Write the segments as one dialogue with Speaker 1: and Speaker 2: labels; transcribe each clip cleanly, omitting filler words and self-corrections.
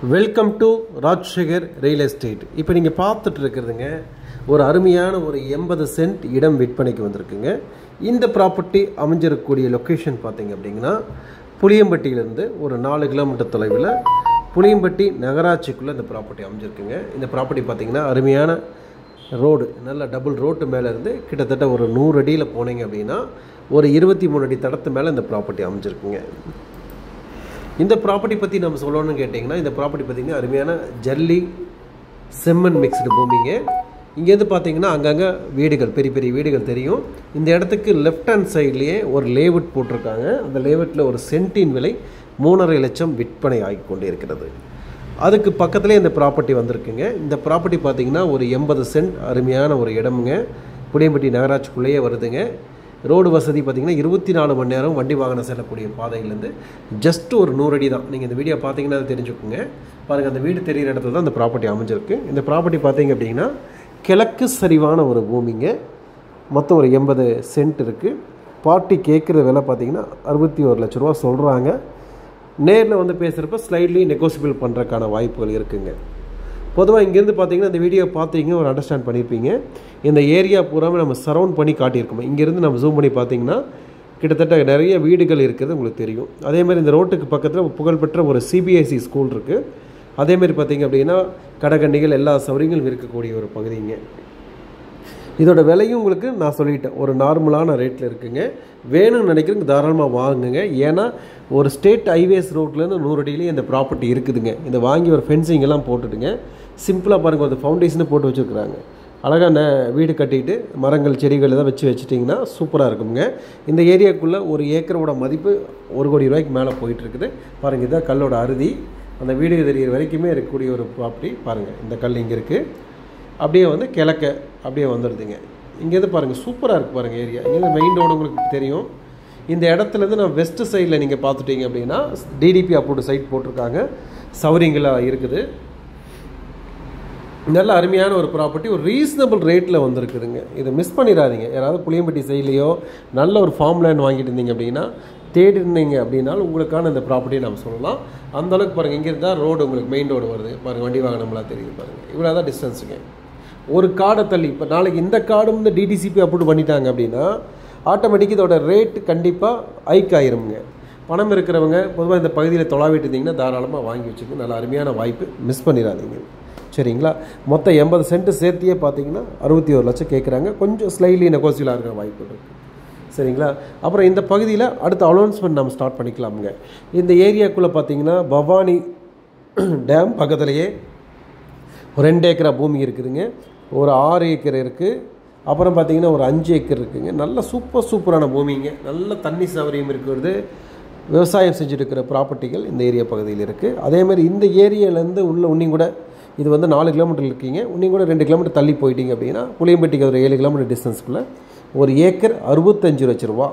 Speaker 1: Welcome to Rajsekar real estate. இப்போ நீங்கள் பார்த்துட்டு இருக்கிறதுங்க ஒரு அருமையான ஒரு 80 சென்ட் இடம் விற்பனைக்கு வந்திருக்குங்க. இந்த ப்ராப்பர்ட்டி அமைஞ்சிருக்கக்கூடிய லொக்கேஷன் பார்த்தீங்க அப்படிங்கன்னா புளியம்பட்டியிலேருந்து ஒரு 4 கிலோமீட்டர் தொலைவில் புளியம்பட்டி நகராட்சிக்குள்ளே இந்த ப்ராப்பர்ட்டி அமைஞ்சிருக்குங்க. இந்த ப்ராப்பர்ட்டி பார்த்திங்கன்னா அருமையான ரோடு, நல்ல டபுள் ரோட்டு மேலே இருந்து கிட்டத்தட்ட ஒரு 100 அடியில் போனீங்க அப்படின்னா ஒரு 23 அடி தடத்து மேலே இந்த ப்ராப்பர்ட்டி அமைஞ்சிருக்குங்க. இந்த ப்ராப்பர்ட்டி பற்றி நம்ம சொல்லணும்னு கேட்டிங்கன்னா, இந்த ப்ராப்பர்ட்டி பார்த்திங்கன்னா அருமையான ஜல்லி செம்மண் மிக்ஸ்டு பூமிங்க. இங்கேருந்து பார்த்தீங்கன்னா அங்கங்கே வீடுகள், பெரிய பெரிய வீடுகள் தெரியும். இந்த இடத்துக்கு லெஃப்ட் ஹேண்ட் சைட்லேயே ஒரு லேஅவுட் போட்டிருக்காங்க. அந்த லேஅவுட்டில் ஒரு சென்ட்டின் விலை 3.5 லட்சம் விற்பனை ஆகி கொண்டு இருக்கிறது. அதுக்கு பக்கத்துலேயே இந்த ப்ராப்பர்ட்டி வந்திருக்குங்க. இந்த ப்ராப்பர்ட்டி பார்த்திங்கன்னா ஒரு 80 சென்ட் அருமையான ஒரு இடமுங்க. புளியம்பட்டி நகராட்சிக்குள்ளேயே வருதுங்க. ரோடு வசதி பார்த்திங்கன்னா 24 மணி நேரம் வண்டி வாகனம் செல்லக்கூடிய பாதையிலேருந்து ஜஸ்ட் ஒரு 100 அடி தான். நீங்கள் இந்த வீடியோ பார்த்தீங்கன்னா அதை தெரிஞ்சுக்கோங்க. பாருங்கள், அந்த வீடு தெரிகிற இடத்துல தான் இந்த ப்ராப்பர்ட்டி அமைஞ்சிருக்கு. இந்த ப்ராப்பர்ட்டி பார்த்திங்க அப்படின்னா கிழக்கு சரிவான ஒரு பூமிங்க. மொத்தம் ஒரு 80 சென்ட் இருக்குது. பார்ட்டி கேட்குற விலை பார்த்திங்கன்னா 61 லட்ச ரூபா சொல்கிறாங்க. நேரில் வந்து பேசுகிறப்ப ஸ்லைட்லி நெகோசியபிள் பண்ணுறதுக்கான வாய்ப்புகள் இருக்குங்க. பொதுவாக இங்கேருந்து பார்த்தீங்கன்னா இந்த வீடியோ பார்த்தீங்க ஒரு அண்டர்ஸ்டாண்ட் பண்ணியிருப்பீங்க. இந்த ஏரியா பூராமே நம்ம சரவுண்ட் பண்ணி காட்டியிருக்கோம். இங்கேருந்து நம்ம ஜூம் பண்ணி பார்த்தீங்கன்னா கிட்டத்தட்ட நிறைய வீடுகள் இருக்கிறது உங்களுக்கு தெரியும். அதேமாதிரி இந்த ரோட்டுக்கு பக்கத்தில் புகழ்பெற்ற ஒரு சிபிஎஸ்சி ஸ்கூல் இருக்குது. அதேமாதிரி பார்த்திங்க அப்படின்னா கடைகண்டிகள் எல்லா சௌகரியங்களும் இருக்கக்கூடிய ஒரு பகுதிங்க. இதோட விலையும் உங்களுக்கு நான் சொல்லிட்டேன், ஒரு நார்மலான ரேட்டில் இருக்குங்க. வேணும்னு நினைக்கிறவங்க தாராளமாக வாங்குங்க. ஏன்னா ஒரு ஸ்டேட் ஹைவேஸ் ரோட்லேருந்து 100 அடியிலேயே இந்த ப்ராப்பர்ட்டி இருக்குதுங்க. இந்த வாங்கி ஒரு ஃபென்சிங் எல்லாம் போட்டுட்டுங்க. சிம்பிளாக பாருங்கள், ஒரு ஃபவுண்டேஷனை போட்டு வச்சுருக்குறாங்க. அழகான வீடு கட்டிட்டு மரங்கள் செடிகள் எதாவது வச்சுட்டிங்கன்னா சூப்பராக இருக்குங்க. இந்த ஏரியாவுக்குள்ளே ஒரு ஏக்கரோட மதிப்பு 1 கோடி ரூபாய்க்கு மேலே போயிட்டுருக்குது. பாருங்கள், இதுதான் கல்லோட அறுதி. அந்த வீடு தெரிகிற வரைக்குமே இருக்கக்கூடிய ஒரு ப்ராப்பர்ட்டி. பாருங்கள், இந்த கல் இங்கே இருக்குது. அப்படியே வந்து கிழக்க அப்படியே வந்துடுதுங்க. இங்கேருந்து பாருங்கள், சூப்பராக இருக்குது பாருங்கள் ஏரியா. இங்கேருந்து மெயின் ரோடு உங்களுக்கு தெரியும். இந்த இடத்துலேருந்து நான் வெஸ்ட் சைடில் நீங்கள் பார்த்துட்டீங்க அப்படின்னா டிடிபி அப்ரூவ்டு சைட் போட்டிருக்காங்க. சௌகரியங்களாக இருக்குது. நல்ல அருமையான ஒரு ப்ராப்பர்ட்டி, ஒரு ரீசனபிள் ரேட்டில் வந்துருக்குதுங்க. இதை மிஸ் பண்ணிடாதீங்க. யாராவது புளியம்பட்டி சைட்லேயோ நல்ல ஒரு ஃபார்ம் லேண்ட் வாங்கிட்டு இருந்தீங்க அப்படின்னா, தேடி இருந்தீங்க அப்படின்னாலும் உங்களுக்கான இந்த ப்ராப்பர்ட்டியை நம்ம சொல்லலாம். அந்தளவுக்கு பாருங்கள், இங்கே இருந்தால் ரோடு உங்களுக்கு மெயின் ரோடு வருது பாருங்கள், வண்டி வாகனம்லாம் தெரியுது பாருங்கள். இவ்வளோ தான் டிஸ்டன்ஸுங்க. ஒரு காடை தள்ளி இப்போ நாளைக்கு இந்த காடும் இந்த டிடிசிபி அப்ரூவ் பண்ணிட்டாங்க அப்படின்னா ஆட்டோமேட்டிக் இதோட ரேட்டு கண்டிப்பாக ஹைக் ஆயிருங்க. பணம் இருக்கிறவங்க பொதுவாக இந்த பகுதியில் தொலாவிட்டு இருந்தீங்கன்னா தாராளமாக வாங்கி வச்சுக்கோங்க. நல்ல அருமையான வாய்ப்பு, மிஸ் பண்ணிடாதீங்க. சரிங்களா? மொத்தம் 80 சென்ட் சேர்த்தியே பார்த்தீங்கன்னா 61 லட்சம் கேட்குறாங்க. கொஞ்சம் ஸ்லைட்லி நெகோசியலாக இருக்கிற வாய்ப்பு இருக்குது. சரிங்களா? அப்புறம் இந்த பகுதியில் அடுத்த அனௌன்ஸ்மெண்ட் நம்ம ஸ்டார்ட் பண்ணிக்கலாமுங்க. இந்த ஏரியாக்குள்ளே பார்த்தீங்கன்னா பவானி டேம் பக்கத்துலேயே ஒரு 2 ஏக்கரா பூமி இருக்குதுங்க. ஒரு 6 ஏக்கர் இருக்குது. அப்புறம் பார்த்திங்கன்னா ஒரு 5 ஏக்கர் இருக்குதுங்க. நல்ல சூப்பரான பூமிங்க. நல்ல தண்ணி சௌகரியம் இருக்கிறது. விவசாயம் செஞ்சுட்டு இருக்கிற ப்ராப்பர்ட்டிகள் இந்த ஏரியா பகுதியில் இருக்குது. அதேமாதிரி இந்த ஏரியாவிலேருந்து உள்ள இன்னும் கூட இது வந்து 4 கிலோமீட்டர் இருக்கீங்க. இன்னும் கூட 2 கிலோமீட்டர் தள்ளி போயிட்டீங்க அப்படின்னா புளியம்பட்டிக்கு ஒரு 7 கிலோமீட்டர் டிஸ்டன்ஸ்க்குள்ளே ஒரு ஏக்கர் 65 லட்ச ரூபா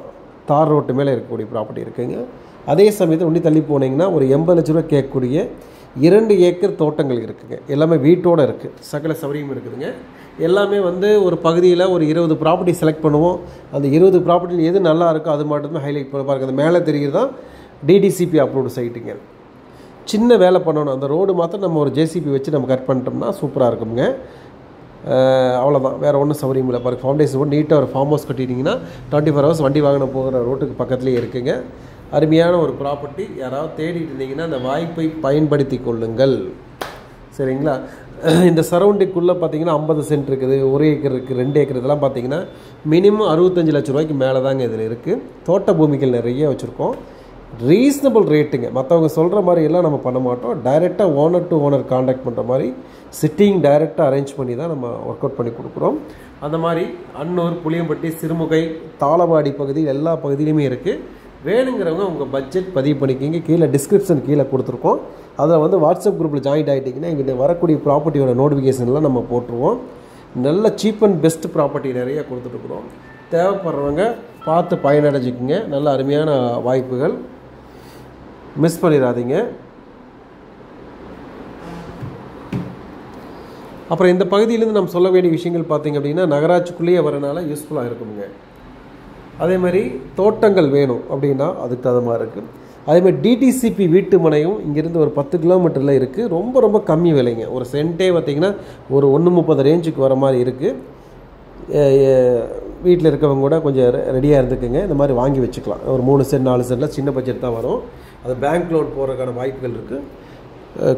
Speaker 1: தார் ரோட்டு மேலே இருக்கக்கூடிய ப்ராப்பர்ட்டி இருக்குதுங்க. அதே சமயத்தில் இன்னும் தள்ளி போனீங்கன்னா ஒரு 80 லட்ச ரூபா கேட்கக்கூடிய 2 ஏக்கர் தோட்டங்கள் இருக்குதுங்க. எல்லாமே வீட்டோடு இருக்குது. சகல சௌகரியம் இருக்குதுங்க. எல்லாமே வந்து ஒரு பகுதியில் ஒரு 20 ப்ராப்பர்ட்டி செலக்ட் பண்ணுவோம். அந்த 20 ப்ராப்பர்ட்டியில் எது நல்லா இருக்கோ அது மட்டும்தான் ஹைலைட் பண்ண பாருங்கள். அந்த மேலே தெரிகிறது தான் டிடிசிபி அப்ரூவ்டு சைட்டுங்க. சின்ன வேலை பண்ணணும். அந்த ரோடு மாத்திரம் நம்ம ஒரு ஜேசிபி வச்சு நம்ம கட் பண்ணிட்டோம்னா சூப்பராக இருக்குங்க. அவ்வளோதான், வேறு ஒன்றும் சௌகரியம் இல்லை. பாருங்கள், ஃபவுண்டேஷன் போட்டு நீட்டாக ஒரு ஃபார்ம் ஹவுஸ் கட்டிட்டிங்கன்னா 24 ஹவர்ஸ் வண்டி வாகனம் போகிற ரோட்டுக்கு பக்கத்துலேயே இருக்குங்க. அருமையான ஒரு ப்ராப்பர்ட்டி. யாராவது தேடிட்டு இருந்தீங்கன்னா அந்த வாய்ப்பை பயன்படுத்தி கொள்ளுங்கள். சரிங்களா? இந்த சரௌண்டிங்குள்ளே பார்த்தீங்கன்னா 50 சென்ட் இருக்குது, 1 ஏக்கர் இருக்குது, 2 ஏக்கர். இதெல்லாம் பார்த்தீங்கன்னா மினிமம் 65 லட்ச ரூபாய்க்கு மேலே தாங்க இதில் இருக்குது. தோட்ட பூமிகள் நிறைய வச்சுருக்கோம். ரீசனபிள் ரேட்டுங்க. மற்றவங்க சொல்கிற மாதிரி எல்லாம் நம்ம பண்ண மாட்டோம். டைரெக்டாக ஓனர் டு ஓனர் கான்டாக்ட் பண்ணுற மாதிரி சிட்டிங் டைரெக்டாக அரேஞ்ச் பண்ணி தான் நம்ம ஒர்க் அவுட் பண்ணி கொடுக்குறோம். அந்த மாதிரி அன்னூர், புளியம்பட்டி, சிறுமுகை, தாளவாடி பகுதி எல்லா பகுதியிலுமே இருக்குது. வேணுங்கிறவங்க உங்கள் பட்ஜெட் பதிவு பண்ணிக்கிங்க. கீழே டிஸ்கிரிப்ஷன் கீழே கொடுத்துருக்கோம். அதில் வந்து வாட்ஸ்அப் குரூப்பில் ஜாயின் ஆகிட்டிங்கன்னா இங்கே வரக்கூடிய ப்ராப்பர்ட்டியோட நோட்டிஃபிகேஷன்லாம் நம்ம போட்டுருவோம். நல்ல சீப் அண்ட் பெஸ்ட் ப்ராப்பர்ட்டி நிறையா கொடுத்துட்ருக்குறோம். தேவைப்படுறவங்க பார்த்து பயனடைஞ்சிக்குங்க. நல்ல அருமையான வாய்ப்புகள், மிஸ் பண்ணிடாதீங்க. அப்புறம் இந்த பகுதியிலேருந்து நம்ம சொல்ல வேண்டிய விஷயங்கள் பார்த்திங்க அப்படின்னா நகராட்சிக்குள்ளேயே வரனால யூஸ்ஃபுல்லாக இருக்குங்க. அதே மாதிரி தோட்டங்கள் வேணும் அப்படின்னா அதுக்கு தகுந்த மாதிரி இருக்குது. அதேமாதிரி டிடிசிபி வீட்டு மனையும் இங்கேருந்து ஒரு 10 கிலோமீட்டரில் இருக்குது. ரொம்ப ரொம்ப கம்மி விலைங்க. ஒரு சென்ட்டே பார்த்திங்கன்னா ஒரு 1.30 ரேஞ்சுக்கு வர மாதிரி இருக்குது. வீட்டில் இருக்கவங்க கூட கொஞ்சம் ரெடியாக இருந்துக்குங்க. இந்த மாதிரி வாங்கி வச்சுக்கலாம். ஒரு 3 சென்ட் 4 சென்ட்டில் சின்ன பட்ஜெட் தான் வரும். அது பேங்க் லோன் போகிறதுக்கான வாய்ப்புகள் இருக்குது.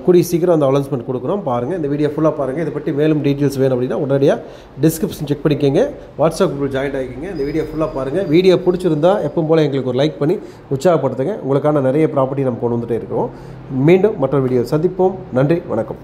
Speaker 1: கூடிய சீக்கிரம் அந்த அனௌன்ஸ்மெண்ட் கொடுக்குறோம். பாருங்கள், இந்த வீடியோ ஃபுல்லாக பாருங்கள். இதை பற்றி மேலும் டீட்டெயில்ஸ் வேணும் அப்படின்னா உடனடியாக டிஸ்கிரிப்ஷன் செக் பண்ணிக்கோங்க. வாட்ஸ்அப் குரூப் ஜாயின் ஆகிக்கிங்க. இந்த வீடியோ ஃபுல்லாக பாருங்கள். வீடியோ பிடிச்சிருந்தா எப்பவும் போல் எங்களுக்கு ஒரு லைக் பண்ணி உற்சாகப்படுத்துங்க. உங்களுக்கான நிறைய ப்ராப்பர்ட்டி நம்ம கொண்டு வந்துகிட்டே இருக்கிறோம். மீண்டும் மற்றொரு வீடியோ சந்திப்போம். நன்றி, வணக்கம்.